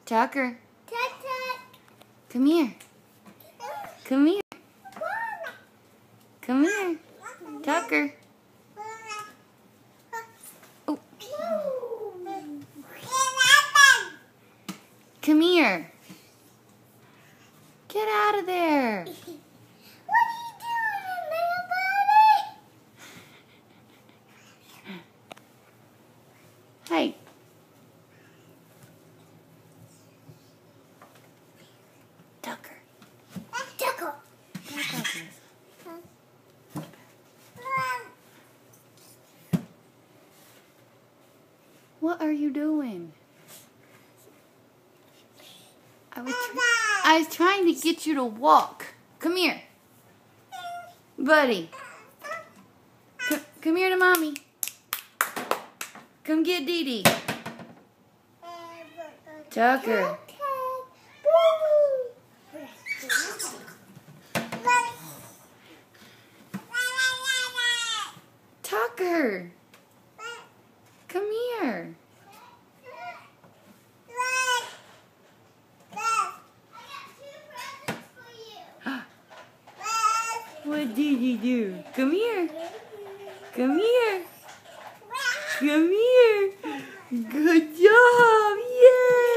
Tucker. Come here. Come here. Come here. Tucker. Oh. Come here. Get out of there. What are you doing, little buddy? Hey. Tucker. Tucker. What are you doing? I was trying to get you to walk. Come here. Buddy. Come here to Mommy. Come get Dee Dee. Tucker. Tucker. Come here. What did you do? Come here. Come here. Come here. Good job. Yay.